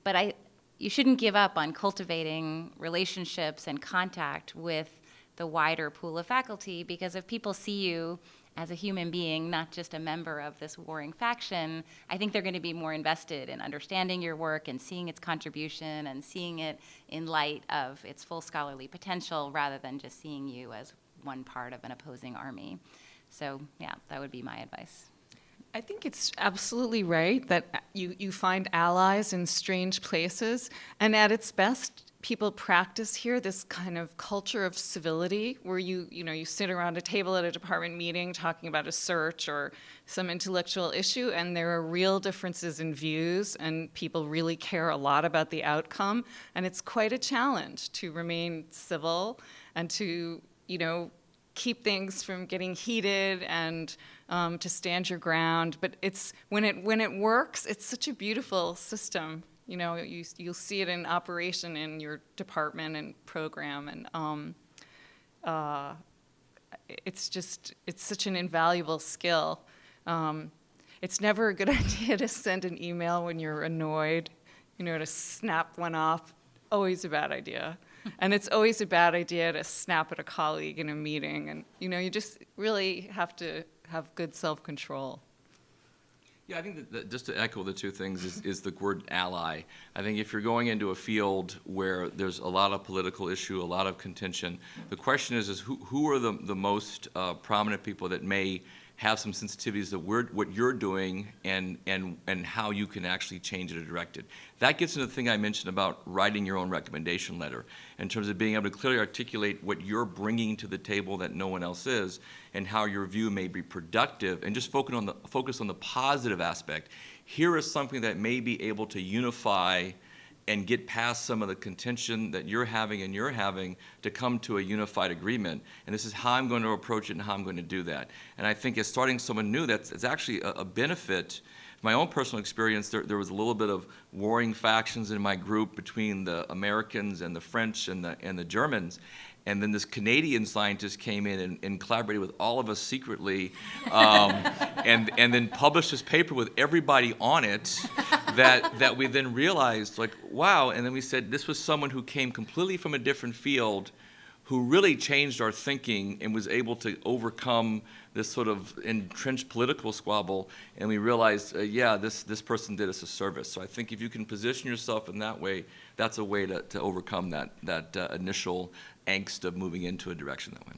But you shouldn't give up on cultivating relationships and contact with the wider pool of faculty, because if people see you as a human being, not just a member of this warring faction, I think they're going to be more invested in understanding your work and seeing its contribution and seeing it in light of its full scholarly potential, rather than just seeing you as one part of an opposing army. So yeah, that would be my advice. I think it's absolutely right that you find allies in strange places, and at its best, people practice here this kind of culture of civility, where you sit around a table at a department meeting talking about a search or some intellectual issue, and there are real differences in views, and people really care a lot about the outcome, and it's quite a challenge to remain civil and to keep things from getting heated and to stand your ground. But when it works, it's such a beautiful system. You'll see it in operation in your department and program, and it's such an invaluable skill. It's never a good idea to send an email when you're annoyed, to snap one off. Always a bad idea. And it's always a bad idea to snap at a colleague in a meeting, and you just really have to have good self-control. Yeah, I think that just to echo the two things is the word ally. I think if you're going into a field where there's a lot of political issue, a lot of contention, the question is who are the most prominent people that may have some sensitivities to what you're doing and how you can actually change it or direct it. That gets into the thing I mentioned about writing your own recommendation letter, in terms of being able to clearly articulate what you're bringing to the table that no one else is, and how your view may be productive, and just focus on the positive aspect. Here is something that may be able to unify and get past some of the contention that you're having to come to a unified agreement. And this is how I'm going to approach it and how I'm going to do that. And I think as starting someone new, it's actually a benefit. My own personal experience, there was a little bit of warring factions in my group between the Americans and the French and the Germans. And then this Canadian scientist came in and collaborated with all of us secretly, and then published this paper with everybody on it that we then realized, like, wow. And then we said, this was someone who came completely from a different field, who really changed our thinking and was able to overcome this sort of entrenched political squabble. And we realized, this person did us a service. So I think if you can position yourself in that way, that's a way to overcome that initial angst of moving into a direction that way.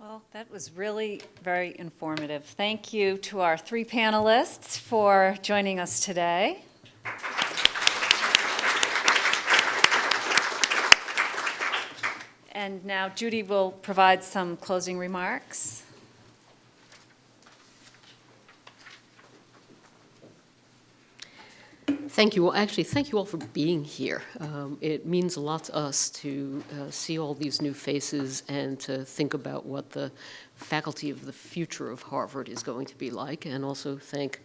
Well, that was really very informative. Thank you to our three panelists for joining us today. And now Judy will provide some closing remarks. Thank you. Well, actually, thank you all for being here. It means a lot to us to see all these new faces and to think about what the faculty of the future of Harvard is going to be like, and also thank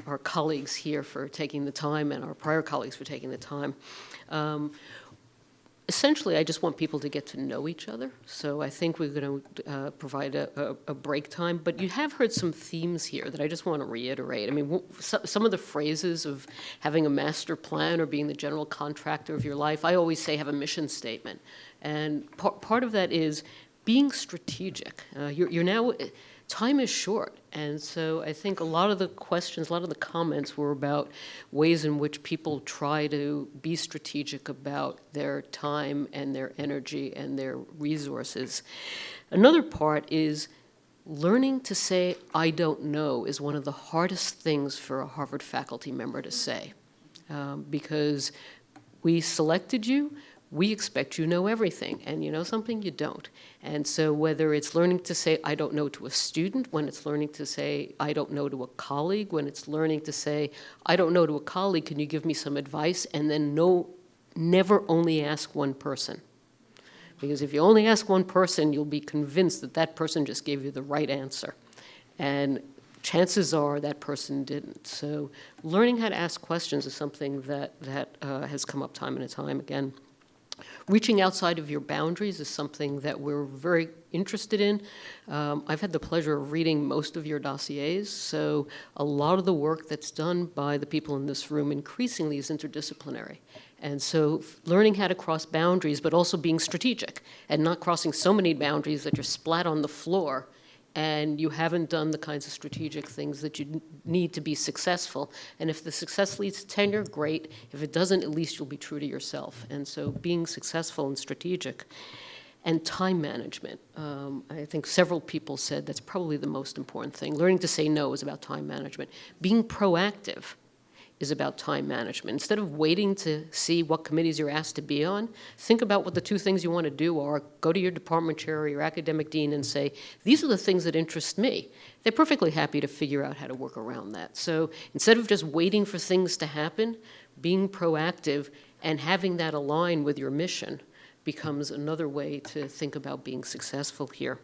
our colleagues here for taking the time, and our prior colleagues for taking the time. Essentially, I just want people to get to know each other. So I think we're going to provide a break time. But you have heard some themes here that I just want to reiterate. I mean, some of the phrases of having a master plan or being the general contractor of your life, I always say have a mission statement. And part of that is being strategic. You're now, time is short. And so I think a lot of the questions, a lot of the comments were about ways in which people try to be strategic about their time and their energy and their resources. Another part is learning to say, I don't know, is one of the hardest things for a Harvard faculty member to say, because we selected you, we expect you know everything, and you know something, you don't. And so whether it's learning to say, I don't know to a student, when it's learning to say, I don't know to a colleague, when it's learning to say, I don't know to a colleague, can you give me some advice? And then never only ask one person. Because if you only ask one person, you'll be convinced that that person just gave you the right answer. And chances are that person didn't. So learning how to ask questions is something that has come up time and time again. Reaching outside of your boundaries is something that we're very interested in. I've had the pleasure of reading most of your dossiers, so a lot of the work that's done by the people in this room increasingly is interdisciplinary. And so learning how to cross boundaries, but also being strategic and not crossing so many boundaries that you're splat on the floor and you haven't done the kinds of strategic things that you need to be successful. And if the success leads to tenure, great. If it doesn't, at least you'll be true to yourself. And so being successful and strategic. And time management. I think several people said that's probably the most important thing. Learning to say no is about time management. Being proactive is about time management. Instead of waiting to see what committees you're asked to be on, think about what the two things you want to do are. Go to your department chair or your academic dean and say, these are the things that interest me. They're perfectly happy to figure out how to work around that. So instead of just waiting for things to happen, being proactive and having that align with your mission becomes another way to think about being successful here.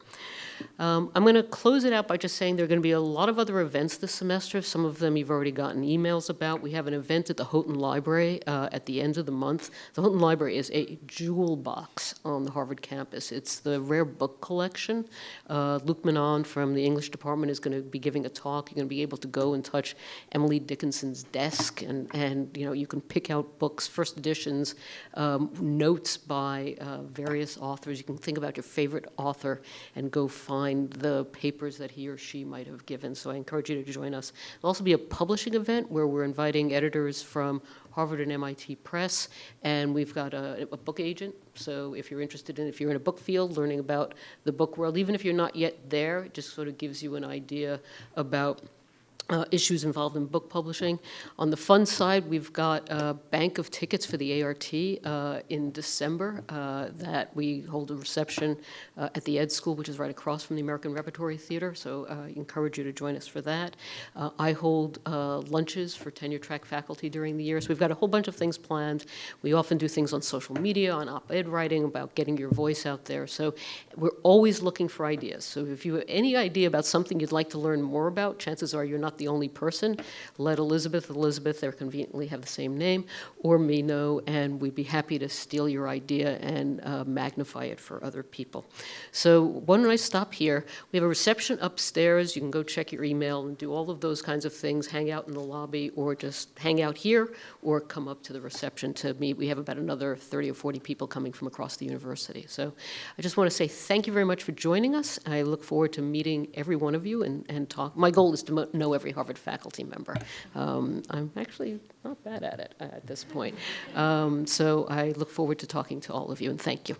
I'm going to close it out by just saying there are going to be a lot of other events this semester. Some of them you've already gotten emails about. We have an event at the Houghton Library at the end of the month. The Houghton Library is a jewel box on the Harvard campus. It's the rare book collection. Luke Manon from the English department is going to be giving a talk. You're going to be able to go and touch Emily Dickinson's desk, and you know, you can pick out books, first editions, notes by various authors. You can think about your favorite author and go find the papers that he or she might have given. So I encourage you to join us. There'll also be a publishing event where we're inviting editors from Harvard and MIT Press, and we've got a book agent. So if you're interested in, if you're in a book field, learning about the book world, even if you're not yet there, it just sort of gives you an idea about issues involved in book publishing. On the fun side, we've got a bank of tickets for the ART in December that we hold a reception at the Ed School, which is right across from the American Repertory Theater, so I encourage you to join us for that. I hold lunches for tenure track faculty during the year, so we've got a whole bunch of things planned. We often do things on social media, on op-ed writing, about getting your voice out there, so we're always looking for ideas. So if you have any idea about something you'd like to learn more about, chances are you're not the only person. Let Elizabeth, they conveniently have the same name, or me know, and we'd be happy to steal your idea and magnify it for other people. So why don't I stop here? We have a reception upstairs. You can go check your email and do all of those kinds of things, hang out in the lobby, or just hang out here, or come up to the reception to meet. We have about another 30 or 40 people coming from across the university. So I just want to say thank you very much for joining us. I look forward to meeting every one of you and talk. My goal is to know every Harvard faculty member. I'm actually not bad at it at this point. So I look forward to talking to all of you, and thank you.